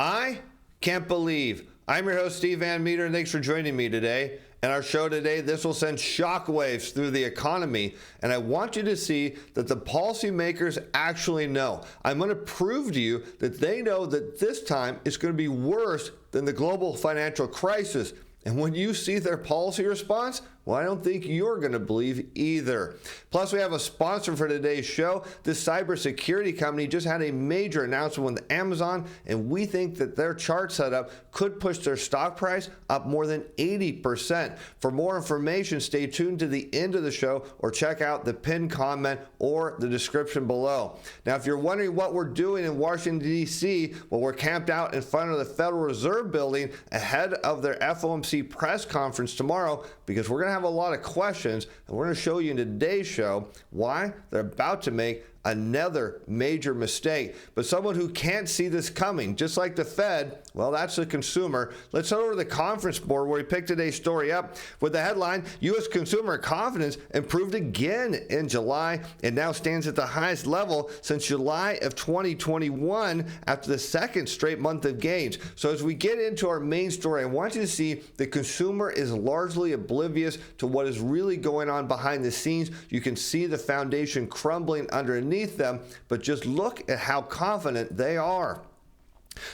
I can't believe. I'm your host, Steve Van Metre, and thanks for joining me today. In our show today, this will send shockwaves through the economy, and I want you to see that the policymakers actually know. I'm going to prove to you that they know that this time it's going to be worse than the global financial crisis. And when you see their policy response, well, I don't think you're going to believe either. Plus, we have a sponsor for today's show. This cybersecurity company just had a major announcement with Amazon, and we think that their chart setup could push their stock price up more than 80%. For more information, stay tuned to the end of the show or check out the pinned comment or the description below. Now, if you're wondering what we're doing in Washington, D.C., well, we're camped out in front of the Federal Reserve Building ahead of their FOMC press conference tomorrow because we're going to have a lot of questions, and we're going to show you in today's show why they're about to make another major mistake. But someone who can't see this coming, just like the Fed, well, that's the consumer. Let's head over to the conference board where we picked today's story up with the headline, U.S. consumer confidence improved again in July and now stands at the highest level since July of 2021 after the second straight month of gains. So as we get into our main story, I want you to see the consumer is largely oblivious to what is really going on behind the scenes. You can see the foundation crumbling underneath them, but just look at how confident they are.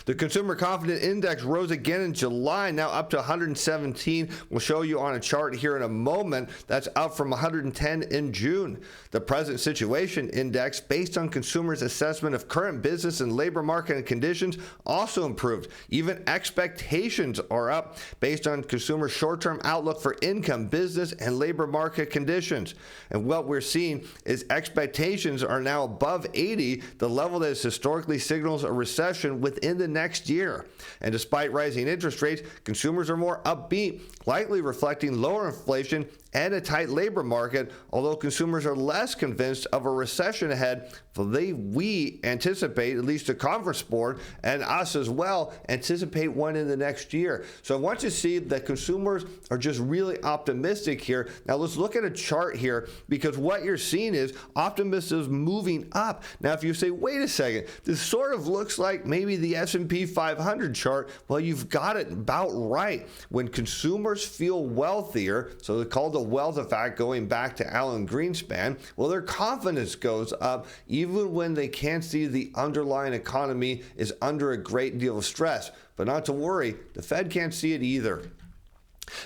The Consumer Confidence Index rose again in July, now up to 117. We'll show you on a chart here in a moment. That's up from 110 in June. The Present Situation Index, based on consumers' assessment of current business and labor market conditions, also improved. Even expectations are up based on consumers' short-term outlook for income, business, and labor market conditions. And what we're seeing is expectations are now above 80, the level that historically signals a recession within the next year. And despite rising interest rates, consumers are more upbeat, likely reflecting lower inflation and a tight labor market, although consumers are less convinced of a recession ahead. We anticipate, at least the conference board and us as well, anticipate one in the next year. So I want you to see that consumers are just really optimistic here. Now let's look at a chart here, because what you're seeing is optimism is moving up. Now if you say, wait a second, this sort of looks like maybe the S&P 500 chart, well, you've got it about right. When consumers feel wealthier, so they call the wealth effect going back to Alan Greenspan, well, their confidence goes up even when they can't see the underlying economy is under a great deal of stress. But not to worry, the Fed can't see it either.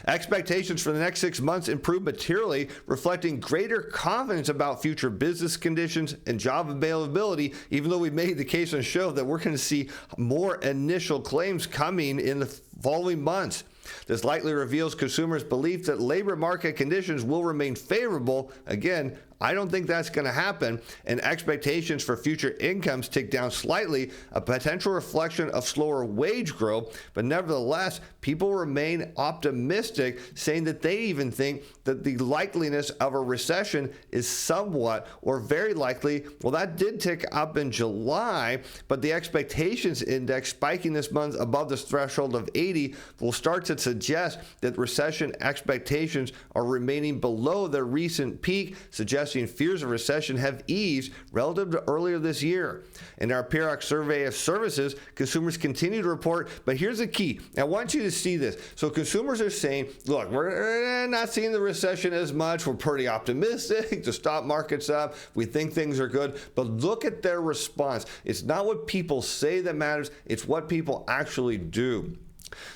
Expectations for the next 6 months improved materially, reflecting greater confidence about future business conditions and job availability, even though we made the case on the show that we're going to see more initial claims coming in the following months. This likely reveals consumers' belief that labor market conditions will remain favorable. Again, I don't think that's going to happen, and expectations for future incomes tick down slightly, a potential reflection of slower wage growth, but nevertheless, people remain optimistic, saying that they even think that the likeliness of a recession is somewhat or very likely. Well, that did tick up in July, but the expectations index spiking this month above the threshold of 80 will start to suggest that recession expectations are remaining below their recent peak, suggesting fears of recession have eased relative to earlier this year. In our periodic survey of services, consumers continue to report, but here's the key. I want you to see this. So consumers are saying, look, we're not seeing the recession as much. We're pretty optimistic. The stock market's up. We think things are good. But look at their response. It's not what people say that matters. It's what people actually do.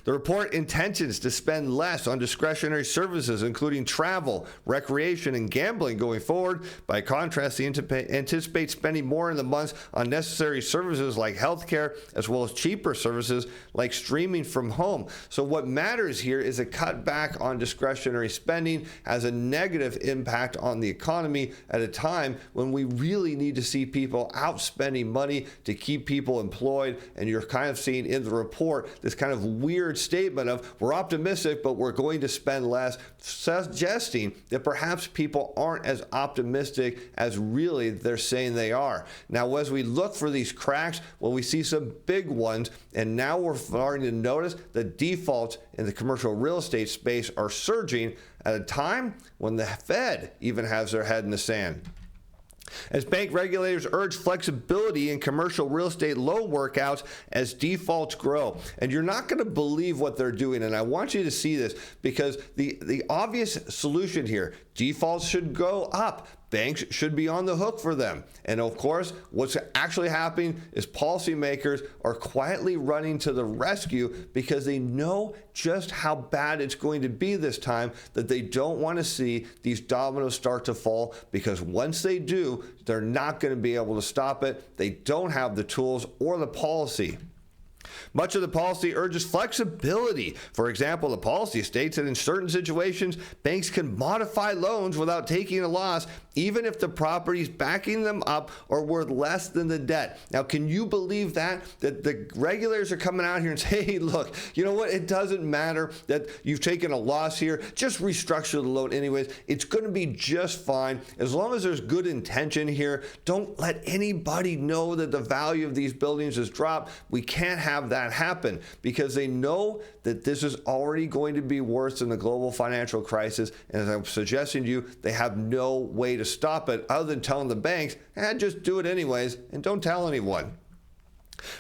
The report intentions to spend less on discretionary services, including travel, recreation, and gambling going forward. By contrast, they anticipate spending more in the months on necessary services like healthcare, as well as cheaper services like streaming from home. So what matters here is a cutback on discretionary spending has a negative impact on the economy at a time when we really need to see people out spending money to keep people employed. And you're kind of seeing in the report this kind of weird statement of we're optimistic, but we're going to spend less, suggesting that perhaps people aren't as optimistic as really they're saying they are. Now, as we look for these cracks, well, we see some big ones, and now we're starting to notice the defaults in the commercial real estate space are surging at a time when the Fed even has their head in the sand. As bank regulators urge flexibility in commercial real estate loan workouts as defaults grow. And you're not going to believe what they're doing. And I want you to see this because the obvious solution here, defaults should go up. Banks should be on the hook for them. And of course, what's actually happening is policymakers are quietly running to the rescue because they know just how bad it's going to be this time, that they don't want to see these dominoes start to fall, because once they do, they're not going to be able to stop it. They don't have the tools or the policy. Much of the policy urges flexibility. For example, the policy states that in certain situations, banks can modify loans without taking a loss, even if the properties backing them up are worth less than the debt. Now, can you believe that the regulators are coming out here and saying, hey, look, you know what? It doesn't matter that you've taken a loss here. Just restructure the loan anyways. It's going to be just fine. As long as there's good intention here, don't let anybody know that the value of these buildings has dropped. We can't have that happen, because they know that this is already going to be worse than the global financial crisis. And as I'm suggesting to you, they have no way to stop it other than telling the banks, just do it anyways and don't tell anyone.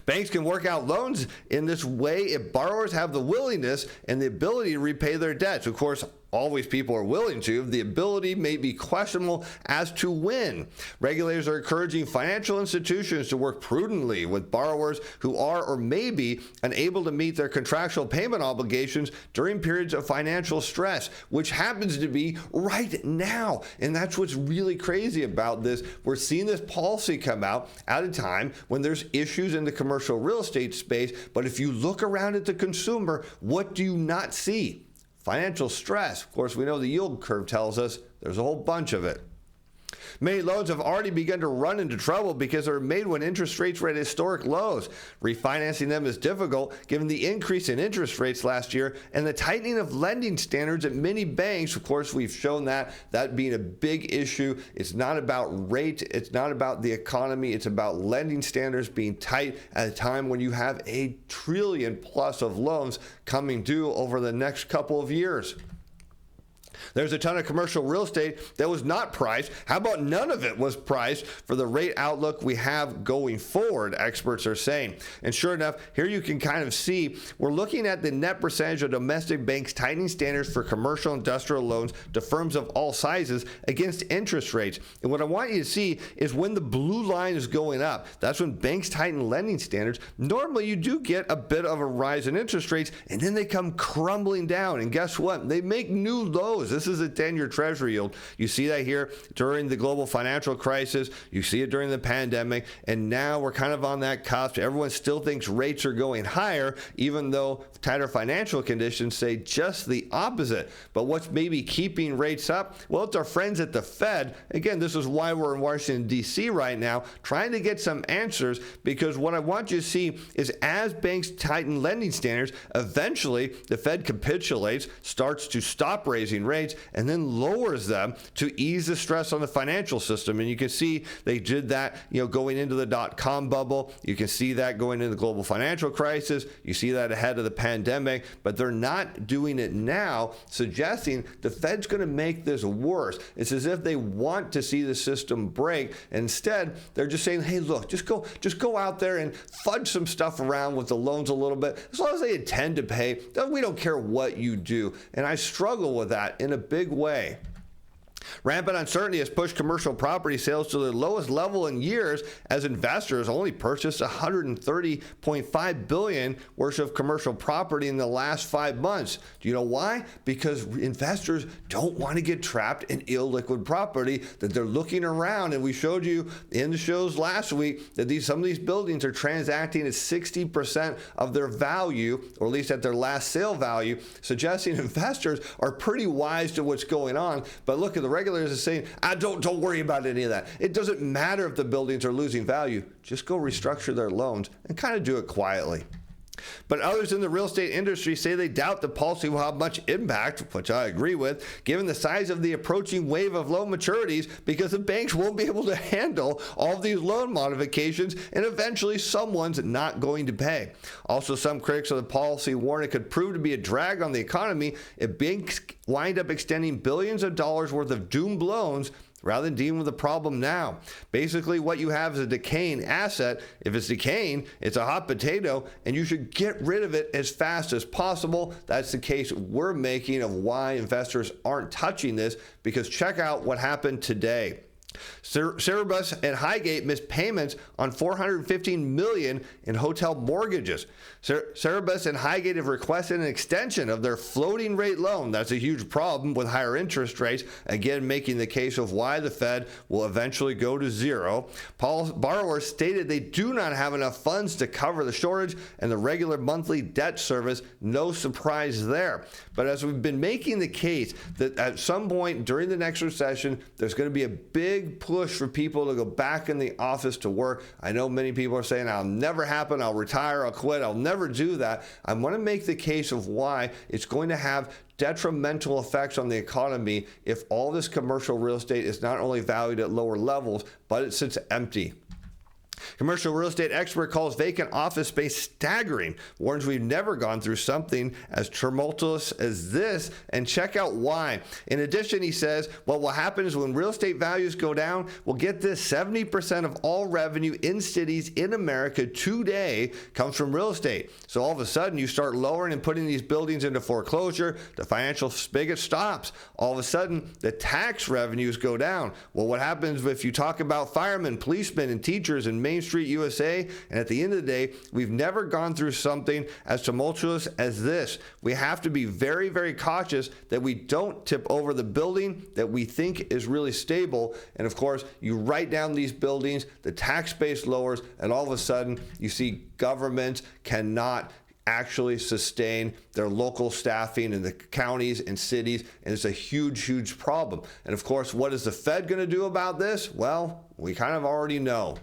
Banks can work out loans in this way if borrowers have the willingness and the ability to repay their debts. Of course, always people are willing to. The ability may be questionable as to when. Regulators are encouraging financial institutions to work prudently with borrowers who are or may be unable to meet their contractual payment obligations during periods of financial stress, which happens to be right now. And that's what's really crazy about this. We're seeing this policy come out at a time when there's issues in the commercial real estate space. But if you look around at the consumer, what do you not see? Financial stress. Of course, we know the yield curve tells us there's a whole bunch of it. Many loans have already begun to run into trouble because they were made when interest rates were at historic lows. Refinancing them is difficult given the increase in interest rates last year and the tightening of lending standards at many banks. Of course, we've shown that being a big issue. It's not about rate. It's not about the economy. It's about lending standards being tight at a time when you have $1 trillion plus of loans coming due over the next couple of years. There's a ton of commercial real estate that was not priced. How about none of it was priced for the rate outlook we have going forward, experts are saying. And sure enough, here you can kind of see we're looking at the net percentage of domestic banks tightening standards for commercial industrial loans to firms of all sizes against interest rates. And what I want you to see is when the blue line is going up, that's when banks tighten lending standards. Normally you do get a bit of a rise in interest rates, and then they come crumbling down. And guess what? They make new lows. This is a 10-year treasury yield. You see that here during the global financial crisis. You see it during the pandemic. And now we're kind of on that cusp. Everyone still thinks rates are going higher, even though tighter financial conditions say just the opposite. But what's maybe keeping rates up? Well, it's our friends at the Fed. Again, this is why we're in Washington, D.C. right now, trying to get some answers, because what I want you to see is as banks tighten lending standards, eventually the Fed capitulates, starts to stop raising rates, and then lowers them to ease the stress on the financial system. And you can see they did that, going into the dot-com bubble. You can see that going into the global financial crisis. You see that ahead of the pandemic, but they're not doing it now, suggesting the Fed's going to make this worse. It's as if they want to see the system break. Instead, they're just saying, hey, look, just go out there and fudge some stuff around with the loans a little bit. As long as they intend to pay, we don't care what you do. And I struggle with that in a big way. Rampant uncertainty has pushed commercial property sales to the lowest level in years, as investors only purchased $130.5 billion worth of commercial property in the last 5 months. Do you know why? Because investors don't want to get trapped in illiquid property, that they're looking around. And we showed you in the shows last week that some of these buildings are transacting at 60% of their value, or at least at their last sale value, suggesting investors are pretty wise to what's going on. But look at the regulators are saying, don't worry about any of that. It doesn't matter if the buildings are losing value. Just go restructure their loans and kind of do it quietly. But others in the real estate industry say they doubt the policy will have much impact, which I agree with, given the size of the approaching wave of loan maturities, because the banks won't be able to handle all of these loan modifications, and eventually someone's not going to pay. Also, some critics of the policy warn it could prove to be a drag on the economy if banks wind up extending billions of dollars worth of doomed loans rather than dealing with the problem now. Basically, what you have is a decaying asset. If it's decaying, it's a hot potato, and you should get rid of it as fast as possible. That's the case we're making of why investors aren't touching this, because check out what happened today. Cerebus and Highgate missed payments on $415 million in hotel mortgages. Cerebus and Highgate have requested an extension of their floating rate loan. That's a huge problem with higher interest rates, again making the case of why the Fed will eventually go to zero. Borrowers stated they do not have enough funds to cover the shortage and the regular monthly debt service. No surprise there. But as we've been making the case that at some point during the next recession, there's going to be a big push for people to go back in the office to work. I know many people are saying, "I'll never happen, I'll retire, I'll quit, I'll never do that." I want to make the case of why it's going to have detrimental effects on the economy if all this commercial real estate is not only valued at lower levels, but it sits empty. Commercial real estate expert calls vacant office space staggering, warns we've never gone through something as tumultuous as this, and check out why. In addition, he says, what will happen is when real estate values go down, we'll get this: 70% of all revenue in cities in America today comes from real estate. So all of a sudden, you start lowering and putting these buildings into foreclosure, the financial spigot stops. All of a sudden, the tax revenues go down. Well, what happens if you talk about firemen, policemen, and teachers in Main Street USA? And at the end of the day, we've never gone through something as tumultuous as this. We have to be very, very cautious that we don't tip over the building that we think is really stable. And of course, you write down these buildings, the tax base lowers, and all of a sudden you see governments cannot actually sustain their local staffing in the counties and cities, and it's a huge, huge problem. And of course, what is the Fed going to do about this? Well, we kind of already know.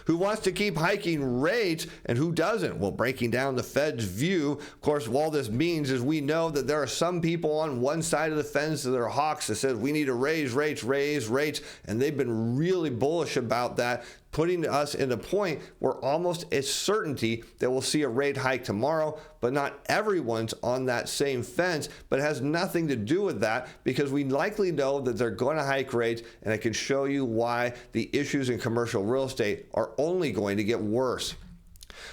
Who wants to keep hiking rates and who doesn't? Well, breaking down the Fed's view, of course, all this means is we know that there are some people on one side of the fence that are hawks that says we need to raise rates, and they've been really bullish about that, putting us in a point where almost it's certainty that we'll see a rate hike tomorrow. But not everyone's on that same fence, but it has nothing to do with that, because we likely know that they're going to hike rates, and I can show you why the issues in commercial real estate are only going to get worse.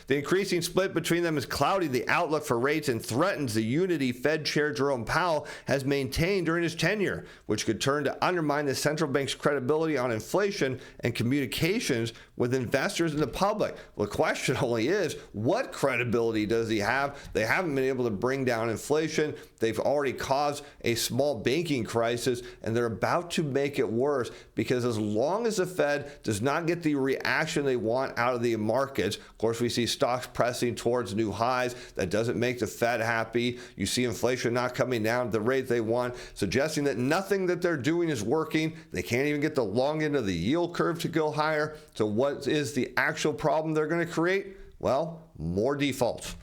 The increasing split between them is clouding the outlook for rates and threatens the unity Fed Chair Jerome Powell has maintained during his tenure, which could turn to undermine the central bank's credibility on inflation and communications with investors and the public. Well, the question only is, what credibility does he have? They haven't been able to bring down inflation. They've already caused a small banking crisis, and they're about to make it worse, because as long as the Fed does not get the reaction they want out of the markets, of course, we see stocks pressing towards new highs. That doesn't make the Fed happy. You see inflation not coming down at the rate they want, suggesting that nothing that they're doing is working. They can't even get the long end of the yield curve to go higher. So what is the actual problem they're going to create? Well, more defaults.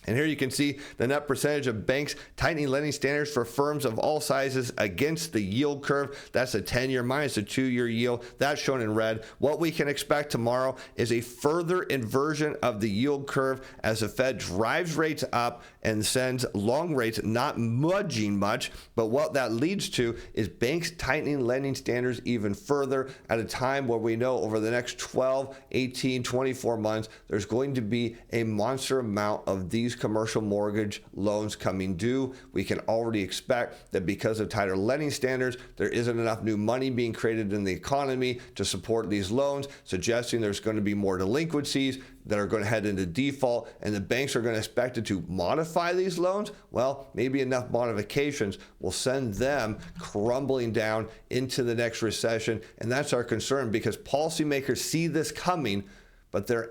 And here you can see the net percentage of banks tightening lending standards for firms of all sizes against the yield curve. That's a 10-year minus a 2-year yield. That's shown in red. What we can expect tomorrow is a further inversion of the yield curve as the Fed drives rates up and sends long rates not mudging much. But what that leads to is banks tightening lending standards even further at a time where we know over the next 12, 18, 24 months, there's going to be a monster amount of these commercial mortgage loans coming due. We can already expect that because of tighter lending standards, there isn't enough new money being created in the economy to support these loans, suggesting there's going to be more delinquencies that are going to head into default, and the banks are going to expect it to modify these loans. Well, maybe enough modifications will send them crumbling down into the next recession, and that's our concern, because policymakers see this coming, but their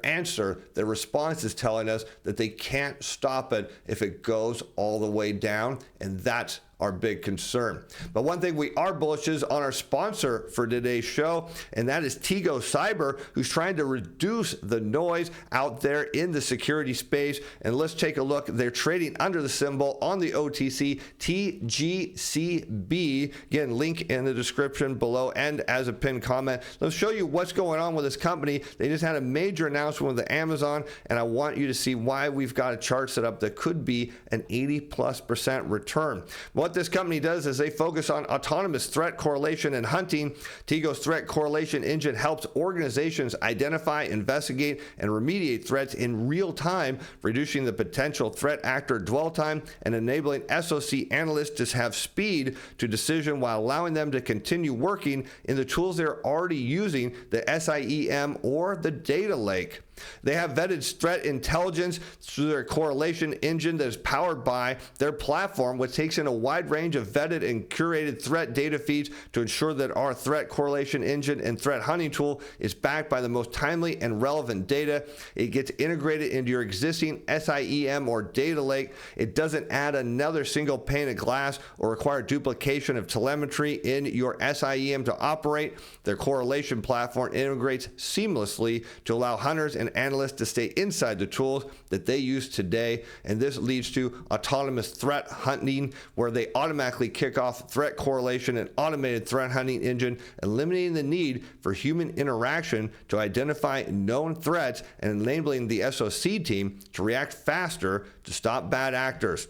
response is telling us that they can't stop it if it goes all the way down, and that's our big concern. But one thing we are bullish is on our sponsor for today's show, and that is Tigo Cyber, who's trying to reduce the noise out there in the security space. And let's take a look. They're trading under the symbol on the OTC, TGCB. Again, link in the description below and as a pinned comment. Let's show you what's going on with this company. They just had a major announcement with Amazon, and I want you to see why we've got a chart set up that could be an 80+% return. Well, what this company does is they focus on autonomous threat correlation and hunting. Tigo's threat correlation engine helps organizations identify, investigate, and remediate threats in real time, reducing the potential threat actor dwell time and enabling SOC analysts to have speed to decision while allowing them to continue working in the tools they're already using, the SIEM or the data lake. They have vetted threat intelligence through their correlation engine that is powered by their platform, which takes in a wide range of vetted and curated threat data feeds to ensure that our threat correlation engine and threat hunting tool is backed by the most timely and relevant data. It gets integrated into your existing SIEM or data lake. It doesn't add another single pane of glass or require duplication of telemetry in your SIEM to operate. Their correlation platform integrates seamlessly to allow hunters and analysts to stay inside the tools that they use today, and this leads to autonomous threat hunting, where they automatically kick off threat correlation and automated threat hunting engine, eliminating the need for human interaction to identify known threats and enabling the SOC team to react faster to stop bad actors.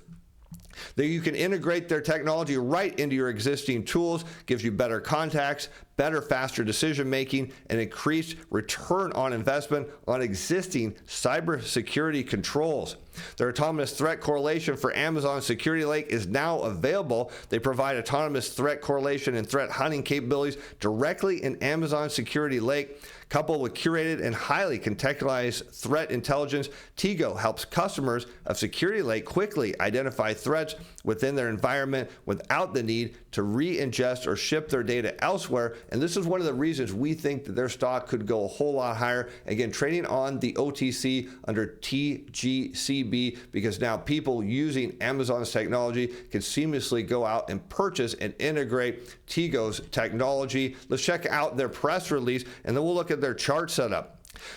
That you can integrate their technology right into your existing tools, gives you better contacts, better, faster decision making, and increased return on investment on existing cybersecurity controls. Their autonomous threat correlation for Amazon Security Lake is now available. They provide autonomous threat correlation and threat hunting capabilities directly in Amazon Security Lake. Coupled with curated and highly contextualized threat intelligence, Tigo helps customers of Security Lake quickly identify threats within their environment without the need to re-ingest or ship their data elsewhere. And this is one of the reasons we think that their stock could go a whole lot higher. Again, trading on the OTC under TGCB, because now people using Amazon's technology can seamlessly go out and purchase and integrate Tigo's technology. Let's check out their press release, and then we'll look at their chart setup.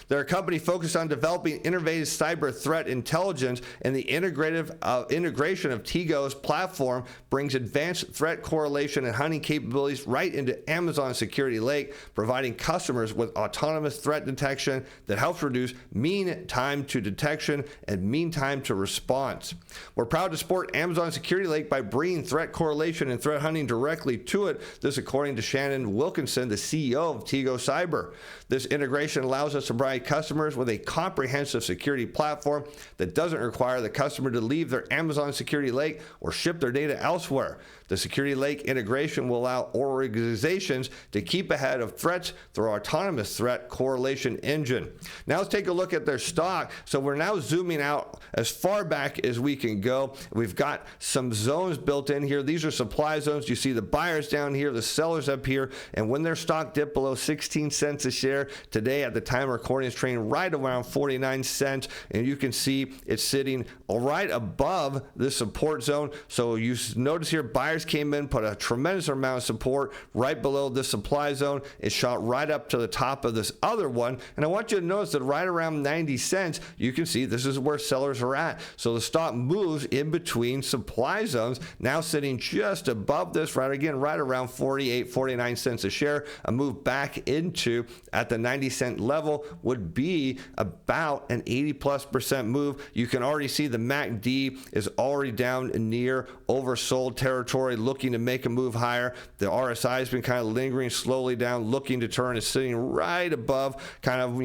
They're a company focused on developing innovative cyber threat intelligence, and the integration of Tigo's platform brings advanced threat correlation and hunting capabilities right into Amazon Security Lake, providing customers with autonomous threat detection that helps reduce mean time to detection and mean time to response. We're proud to support Amazon Security Lake by bringing threat correlation and threat hunting directly to it. This according to Shannon Wilkinson, the CEO of Tigo Cyber. This integration allows us to provide customers with a comprehensive security platform that doesn't require the customer to leave their Amazon Security Lake or ship their data elsewhere. The Security Lake integration will allow organizations to keep ahead of threats through our autonomous threat correlation engine. Now let's take a look at their stock. So we're now zooming out as far back as we can go. We've got some zones built in here. These are supply zones. You see the buyers down here, the sellers up here, and when their stock dipped below 16 cents a share, today at the time of recording is trading right around 49 cents, and you can see it's sitting right above the support zone. So you notice here buyers came in, put a tremendous amount of support right below the supply zone. It shot right up to the top of this other one, and I want you to notice that right around 90 cents, you can see this is where sellers are at. So the stock moves in between supply zones, now sitting just above this, right around 48, 49 cents a share. A move back into at the 90-cent level would be about an 80+% move. You can already see the MACD is already down near oversold territory, looking to make a move higher. The RSI has been kind of lingering slowly down, looking to turn. Is sitting right above kind of,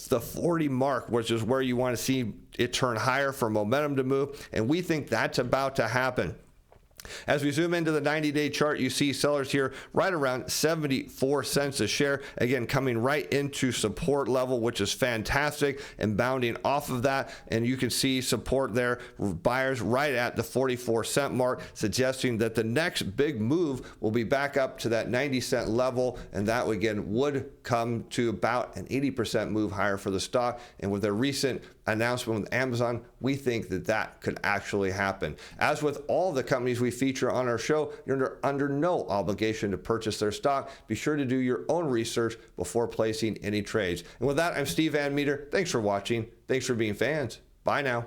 the 40 mark, which is where you want to see it turn higher for momentum to move, and we think that's about to happen. As we zoom into the 90-day chart, you see sellers here right around 74 cents a share, again coming right into support level, which is fantastic, and bounding off of that, and you can see support there, buyers right at the 44-cent mark, suggesting that the next big move will be back up to that 90-cent level, and that again would come to about an 80% move higher for the stock. And with a recent announcement with Amazon, we think that that could actually happen. As with all the companies we feature on our show, you're under no obligation to purchase their stock. Be sure to do your own research before placing any trades. And with that, I'm Steve Van Metre. Thanks for watching. Thanks for being fans. Bye now.